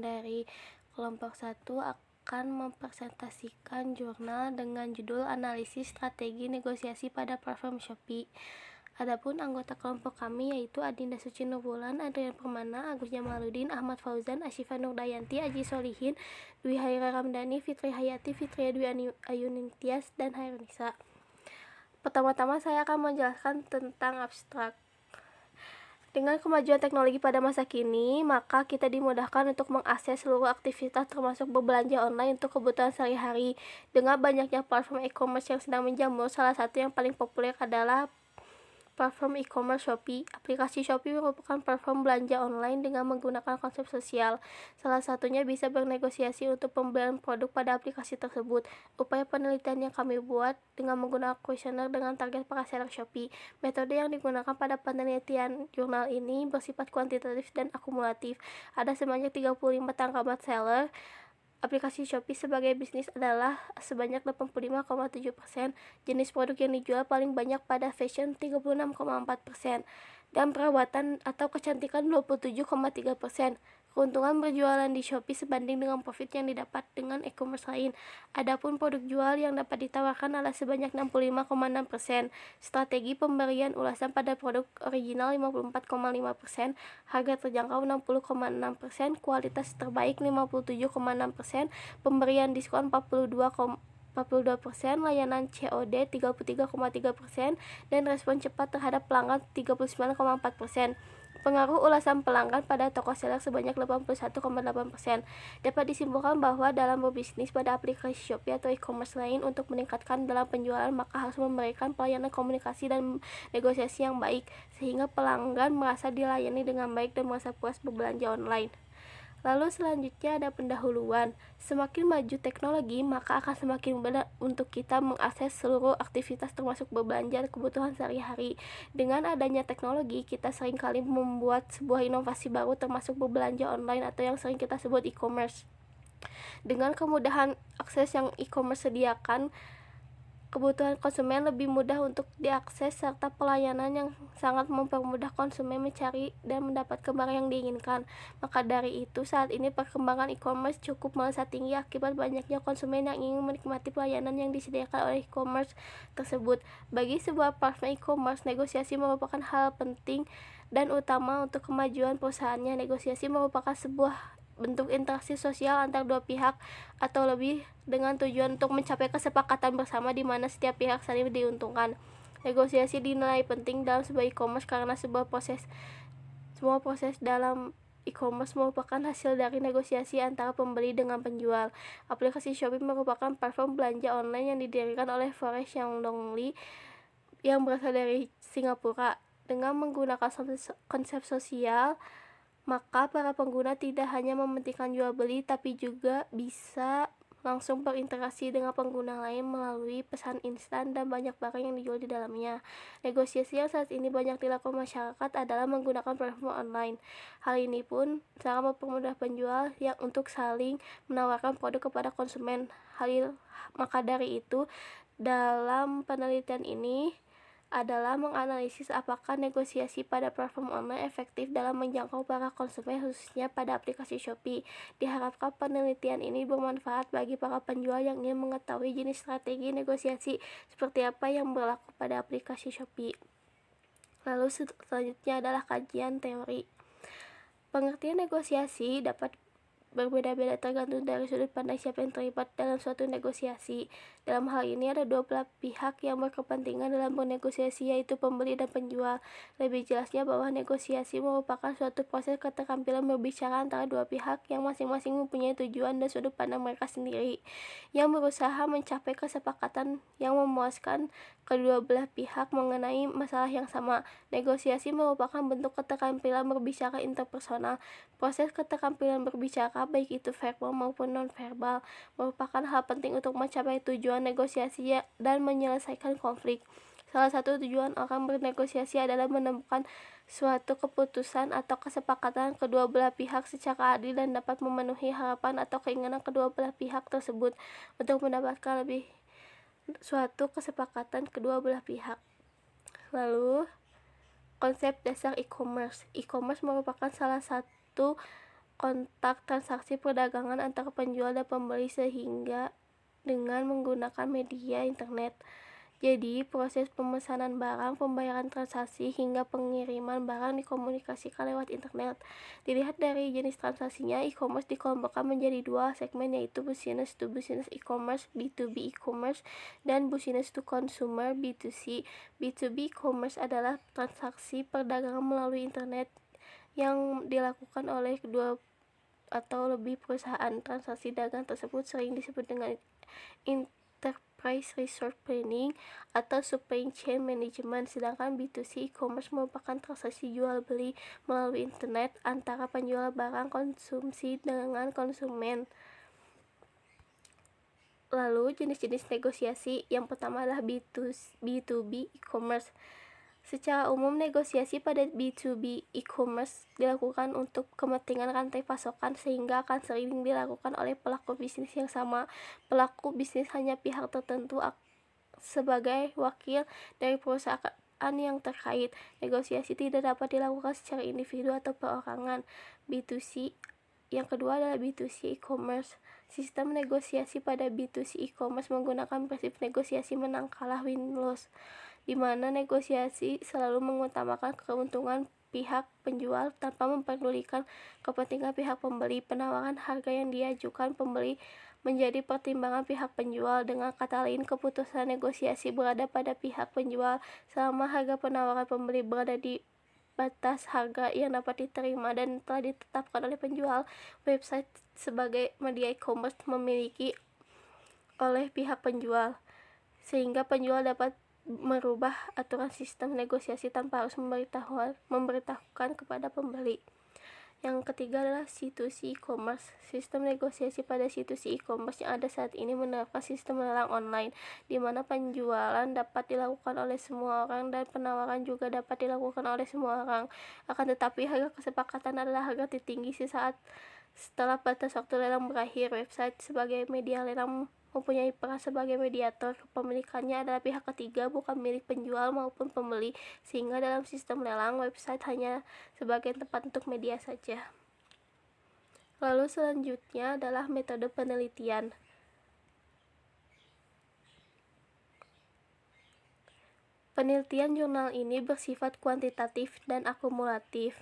dari kelompok 1 akan mempresentasikan jurnal dengan judul Analisis Strategi Negosiasi pada Platform Shopee. Adapun anggota kelompok kami yaitu Adinda Suci Nurbulan, Adrian Permana, Agus Jamaludin, Ahmad Fauzan, Asyifa Nurdayanti, Aji Solihin, Dwi Haira Ramdhani, Fitri Hayati, Fitria Dwi Ayunintias, dan Hairunisa. Pertama-tama saya akan menjelaskan tentang abstrak. Dengan kemajuan teknologi pada masa kini, maka kita dimudahkan untuk mengakses seluruh aktivitas termasuk berbelanja online untuk kebutuhan sehari-hari. Dengan banyaknya platform e-commerce yang sedang menjamur, salah satu yang paling populer adalah platform e-commerce Shopee. Aplikasi Shopee merupakan platform belanja online dengan menggunakan konsep sosial. Salah satunya bisa bernegosiasi untuk pembelian produk pada aplikasi tersebut. Upaya penelitian yang kami buat dengan menggunakan kuesioner dengan target para seller Shopee. Metode yang digunakan pada penelitian jurnal ini bersifat kuantitatif dan akumulatif. Ada sebanyak 35 tangkapan seller aplikasi Shopee sebagai bisnis adalah sebanyak 85,7%, jenis produk yang dijual paling banyak pada fashion 36,4%, dan perawatan atau kecantikan 27,3%. Keuntungan berjualan di Shopee sebanding dengan profit yang didapat dengan e-commerce lain. Adapun produk jual yang dapat ditawarkan adalah sebanyak 65,6%. Strategi pemberian ulasan pada produk original 54,5%, harga terjangkau 60,6%, kualitas terbaik 57,6%, pemberian diskon 42%, layanan COD 33,3%, dan respon cepat terhadap pelanggan 39,4%. Pengaruh ulasan pelanggan pada toko seller sebanyak 81,8%. Dapat disimpulkan bahwa dalam berbisnis pada aplikasi Shopee atau e-commerce lain untuk meningkatkan dalam penjualan, maka harus memberikan pelayanan komunikasi dan negosiasi yang baik, sehingga pelanggan merasa dilayani dengan baik dan merasa puas berbelanja online. Lalu selanjutnya ada pendahuluan. Semakin maju teknologi, maka akan semakin mudah untuk kita mengakses seluruh aktivitas termasuk berbelanja kebutuhan sehari-hari. Dengan adanya teknologi, kita seringkali membuat sebuah inovasi baru termasuk berbelanja online atau yang sering kita sebut e-commerce. Dengan kemudahan akses yang e-commerce sediakan, kebutuhan konsumen lebih mudah untuk diakses serta pelayanan yang sangat mempermudah konsumen mencari dan mendapatkan barang yang diinginkan. Maka dari itu, saat ini perkembangan e-commerce cukup melesat tinggi akibat banyaknya konsumen yang ingin menikmati pelayanan yang disediakan oleh e-commerce tersebut. Bagi sebuah platform e-commerce, negosiasi merupakan hal penting dan utama untuk kemajuan perusahaannya. Negosiasi merupakan sebuah bentuk interaksi sosial antar dua pihak atau lebih dengan tujuan untuk mencapai kesepakatan bersama di mana setiap pihak saling diuntungkan. Negosiasi dinilai penting dalam sebuah e-commerce karena semua proses dalam e-commerce merupakan hasil dari negosiasi antara pembeli dengan penjual. Aplikasi Shopee merupakan platform belanja online yang didirikan oleh Forrest Yang Lee yang berasal dari Singapura. Dengan menggunakan konsep sosial, maka para pengguna tidak hanya mementingkan jual beli, tapi juga bisa langsung berinteraksi dengan pengguna lain melalui pesan instan dan banyak barang yang dijual di dalamnya. Negosiasi yang saat ini banyak dilakukan masyarakat adalah menggunakan platform online. Hal ini pun sangat mempermudah penjual yang untuk saling menawarkan produk kepada konsumen. Maka dari itu, dalam penelitian ini adalah menganalisis apakah negosiasi pada platform online efektif dalam menjangkau para konsumen khususnya pada aplikasi Shopee. Diharapkan penelitian ini bermanfaat bagi para penjual yang ingin mengetahui jenis strategi negosiasi seperti apa yang berlaku pada aplikasi Shopee. Lalu selanjutnya adalah kajian teori. Pengertian negosiasi dapat berbeda-beda tergantung dari sudut pandang siapa yang terlibat dalam suatu negosiasi. Dalam hal ini ada dua belah pihak yang berkepentingan dalam bernegosiasi, yaitu pembeli dan penjual. Lebih jelasnya bahwa negosiasi merupakan suatu proses keterampilan berbicara antara dua pihak yang masing-masing mempunyai tujuan dan sudut pandang mereka sendiri, yang berusaha mencapai kesepakatan yang memuaskan kedua belah pihak mengenai masalah yang sama. Negosiasi merupakan bentuk keterampilan berbicara interpersonal. Proses keterampilan berbicara, baik itu verbal maupun non-verbal, merupakan hal penting untuk mencapai tujuan negosiasi dan menyelesaikan konflik. Salah satu tujuan orang bernegosiasi adalah menemukan suatu keputusan atau kesepakatan kedua belah pihak secara adil dan dapat memenuhi harapan atau keinginan kedua belah pihak tersebut untuk mendapatkan suatu kesepakatan kedua belah pihak. Lalu, konsep dasar e-commerce. E-commerce merupakan salah satu kontak transaksi perdagangan antara penjual dan pembeli sehingga dengan menggunakan media internet. Jadi, proses pemesanan barang, pembayaran transaksi, hingga pengiriman barang dikomunikasikan lewat internet. Dilihat dari jenis transaksinya, e-commerce dikelompokkan menjadi dua segmen, yaitu business to business e-commerce (B2B e-commerce) dan business to consumer (B2C). B2B e-commerce adalah transaksi perdagangan melalui internet yang dilakukan oleh dua atau lebih perusahaan. Transaksi dagang tersebut sering disebut dengan enterprise resource planning atau supply chain management, sedangkan B2C e-commerce merupakan transaksi jual beli melalui internet antara penjual barang konsumsi dengan konsumen. Lalu jenis-jenis negosiasi, yang pertama adalah B2B e-commerce. Secara umum, negosiasi pada B2B e-commerce dilakukan untuk kepentingan rantai pasokan sehingga akan sering dilakukan oleh pelaku bisnis yang sama. Pelaku bisnis hanya pihak tertentu sebagai wakil dari perusahaan yang terkait. Negosiasi tidak dapat dilakukan secara individu atau perorangan. B2C. Yang kedua adalah B2C e-commerce. Sistem negosiasi pada B2C e-commerce menggunakan prinsip negosiasi menang kalah win-loss, di mana negosiasi selalu mengutamakan keuntungan pihak penjual tanpa memperdulikan kepentingan pihak pembeli. Penawaran harga yang diajukan pembeli menjadi pertimbangan pihak penjual. Dengan kata lain, keputusan negosiasi berada pada pihak penjual selama harga penawaran pembeli berada di batas harga yang dapat diterima dan telah ditetapkan oleh penjual. Website sebagai media e-commerce memiliki oleh pihak penjual, sehingga penjual dapat merubah aturan sistem negosiasi tanpa harus memberitahukan kepada pembeli. Yang ketiga adalah C2C e-commerce. Sistem negosiasi pada C2C e-commerce yang ada saat ini menerapkan sistem lelang online, di mana penjualan dapat dilakukan oleh semua orang dan penawaran juga dapat dilakukan oleh semua orang. Akan tetapi, harga kesepakatan adalah harga tertinggi sesaat setelah batas waktu lelang berakhir. Website sebagai media lelang mempunyai peran sebagai mediator. Kepemilikannya adalah pihak ketiga, bukan milik penjual maupun pembeli, sehingga dalam sistem lelang, website hanya sebagai tempat untuk media saja. Lalu selanjutnya adalah metode penelitian. Penelitian jurnal ini bersifat kuantitatif dan akumulatif,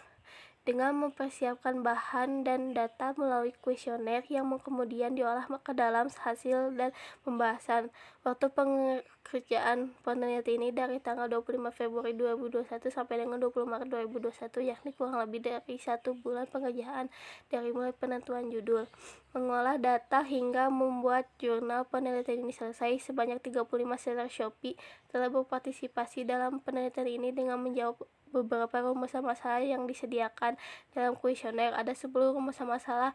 dengan mempersiapkan bahan dan data melalui kuesioner yang kemudian diolah ke dalam hasil dan pembahasan. Waktu pengerjaan penelitian ini dari tanggal 25 Februari 2021 sampai dengan 20 Maret 2021, yakni kurang lebih dari 1 bulan pengerjaan dari mulai penentuan judul, mengolah data hingga membuat jurnal penelitian ini selesai. Sebanyak 35 seller Shopee telah berpartisipasi dalam penelitian ini dengan menjawab beberapa rumusan masalah yang disediakan dalam kuesioner. Ada 10 rumusan masalah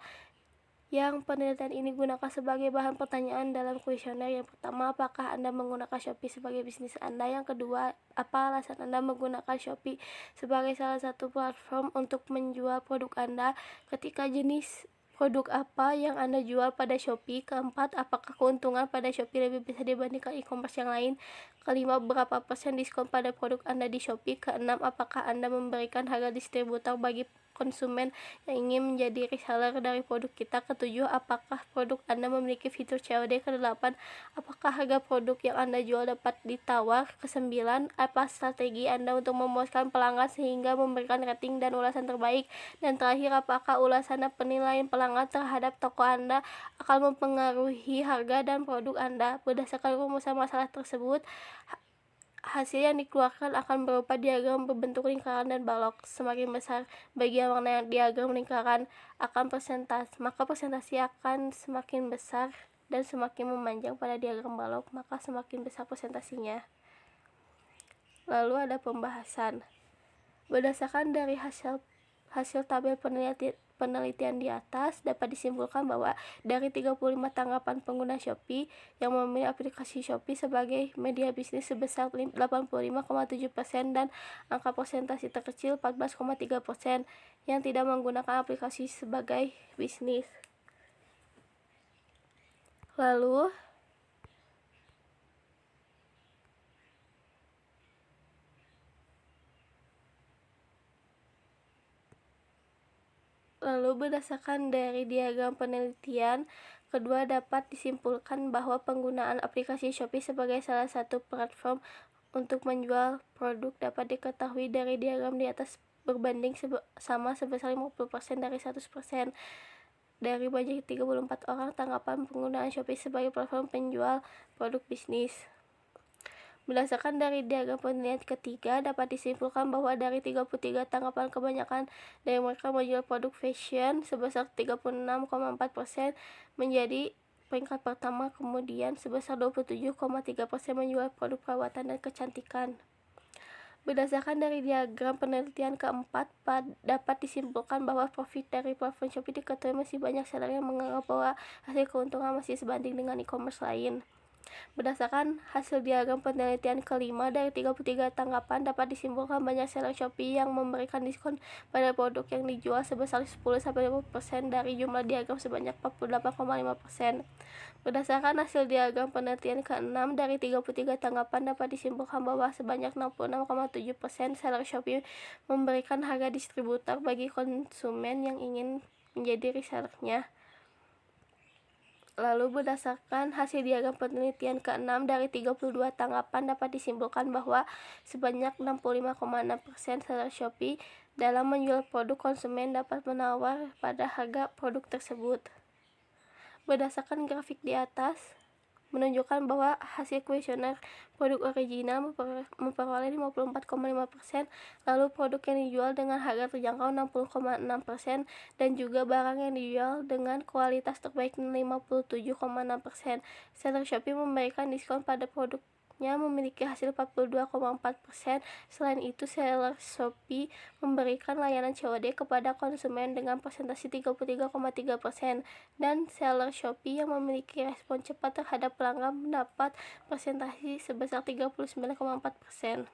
yang penelitian ini gunakan sebagai bahan pertanyaan dalam kuesioner. Yang pertama, apakah Anda menggunakan Shopee sebagai bisnis Anda? Yang kedua, apa alasan Anda menggunakan Shopee sebagai salah satu platform untuk menjual produk Anda? Ketiga, jenis produk apa yang Anda jual pada Shopee? Keempat, apakah keuntungan pada Shopee lebih besar dibandingkan e-commerce yang lain? Kelima, berapa persen diskon pada produk Anda di Shopee? Keenam, apakah Anda memberikan harga distributor bagi konsumen yang ingin menjadi reseller dari produk kita? Ketujuh, apakah produk Anda memiliki fitur COD? Kedelapan, apakah harga produk yang Anda jual dapat ditawar? Kesembilan, apa strategi Anda untuk memuaskan pelanggan sehingga memberikan rating dan ulasan terbaik? Dan terakhir, apakah ulasan dan penilaian pelanggan terhadap toko Anda akan mempengaruhi harga dan produk Anda? Berdasarkan rumusan masalah tersebut, hasil yang dikeluarkan akan berupa diagram berbentuk lingkaran dan balok. Semakin besar bagian warna diagram lingkaran maka persentase akan semakin besar, dan semakin memanjang pada diagram balok, maka semakin besar persentasenya. Lalu ada pembahasan. Berdasarkan dari hasil tabel penelitian di atas, dapat disimpulkan bahwa dari 35 tanggapan pengguna Shopee yang memilih aplikasi Shopee sebagai media bisnis sebesar 85,7% dan angka persentase terkecil 14,3% yang tidak menggunakan aplikasi sebagai bisnis. Lalu Lalu berdasarkan dari diagram penelitian, kedua dapat disimpulkan bahwa penggunaan aplikasi Shopee sebagai salah satu platform untuk menjual produk dapat diketahui dari diagram di atas berbanding sama sebesar 50% dari 100%. Dari banyak 34 orang tanggapan penggunaan Shopee sebagai platform penjual produk bisnis. Berdasarkan dari diagram penilaian ketiga, dapat disimpulkan bahwa dari 33 tanggapan, kebanyakan dari mereka menjual produk fashion sebesar 36,4% menjadi peringkat pertama, kemudian sebesar 27,3% menjual produk perawatan dan kecantikan. Berdasarkan dari diagram penelitian keempat, dapat disimpulkan bahwa profit dari platform Shopee diketahui masih banyak seller yang menganggap bahwa hasil keuntungan masih sebanding dengan e-commerce lain. Berdasarkan hasil diagram penelitian kelima, dari 33 tanggapan dapat disimpulkan banyak seller Shopee yang memberikan diskon pada produk yang dijual sebesar 10-20% dari jumlah diagram sebanyak 48,5%. Berdasarkan hasil diagram penelitian ke-6, dari 33 tanggapan dapat disimpulkan bahwa sebanyak 66,7% seller Shopee memberikan harga distributor bagi konsumen yang ingin menjadi resellernya. Lalu berdasarkan hasil diagram penelitian ke-6, dari 32 tanggapan dapat disimpulkan bahwa sebanyak 65,6% seller Shopee dalam menjual produk konsumen dapat menawar pada harga produk tersebut. Berdasarkan grafik di atas, menunjukkan bahwa hasil kuesioner produk original memperoleh 54,5%, lalu produk yang dijual dengan harga terjangkau 60,6%, dan juga barang yang dijual dengan kualitas terbaik 57,6%. Seller Shopee memberikan diskon pada produknya memiliki hasil 42,4%. Selain itu, seller Shopee memberikan layanan COD kepada konsumen dengan persentase 33,3%, dan seller Shopee yang memiliki respon cepat terhadap pelanggan mendapat persentase sebesar 39,4%.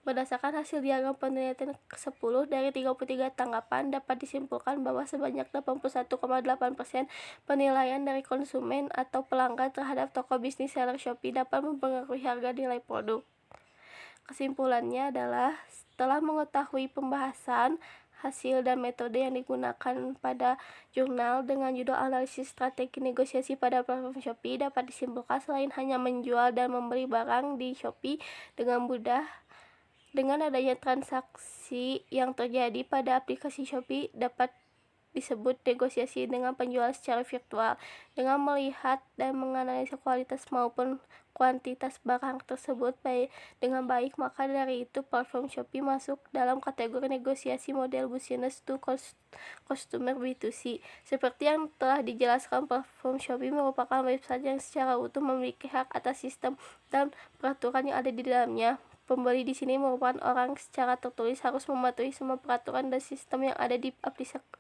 Berdasarkan hasil diagram penelitian ke-10, dari 33 tanggapan dapat disimpulkan bahwa sebanyak 81,8% penilaian dari konsumen atau pelanggan terhadap toko bisnis seller Shopee dapat mempengaruhi harga nilai produk. Kesimpulannya adalah, setelah mengetahui pembahasan, hasil, dan metode yang digunakan pada jurnal dengan judul analisis strategi negosiasi pada platform Shopee, dapat disimpulkan selain hanya menjual dan membeli barang di Shopee dengan mudah, dengan adanya transaksi yang terjadi pada aplikasi Shopee dapat disebut negosiasi dengan penjual secara virtual. Dengan melihat dan menganalisa kualitas maupun kuantitas barang tersebut dengan baik, maka dari itu platform Shopee masuk dalam kategori negosiasi model business to customer B2C. Seperti yang telah dijelaskan, platform Shopee merupakan website yang secara utuh memiliki hak atas sistem dan peraturan yang ada di dalamnya. Pembeli di sini merupakan orang secara tertulis harus mematuhi semua peraturan dan sistem yang ada di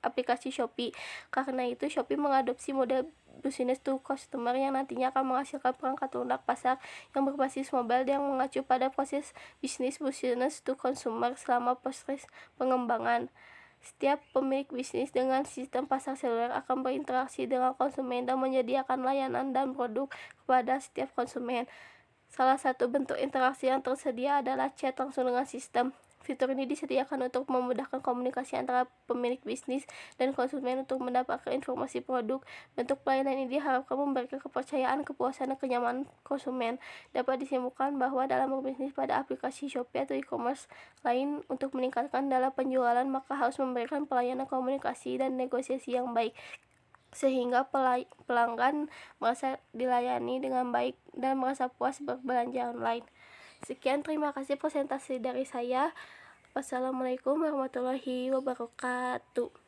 aplikasi Shopee. Karena itu, Shopee mengadopsi model business to customer yang nantinya akan menghasilkan perangkat lunak pasar yang berbasis mobile yang mengacu pada proses bisnis business to consumer selama proses pengembangan. Setiap pemilik bisnis dengan sistem pasar seluler akan berinteraksi dengan konsumen dan menyediakan layanan dan produk kepada setiap konsumen. Salah satu bentuk interaksi yang tersedia adalah chat langsung dengan sistem. Fitur ini disediakan untuk memudahkan komunikasi antara pemilik bisnis dan konsumen untuk mendapatkan informasi produk. Bentuk pelayanan ini diharapkan memberikan kepercayaan, kepuasan, dan kenyamanan konsumen. Dapat disimpulkan bahwa dalam berbisnis pada aplikasi Shopee atau e-commerce lain untuk meningkatkan dalam penjualan, maka harus memberikan pelayanan komunikasi dan negosiasi yang baik, sehingga pelanggan merasa dilayani dengan baik dan merasa puas berbelanja online. Sekian, terima kasih presentasi dari saya. Wassalamualaikum warahmatullahi wabarakatuh.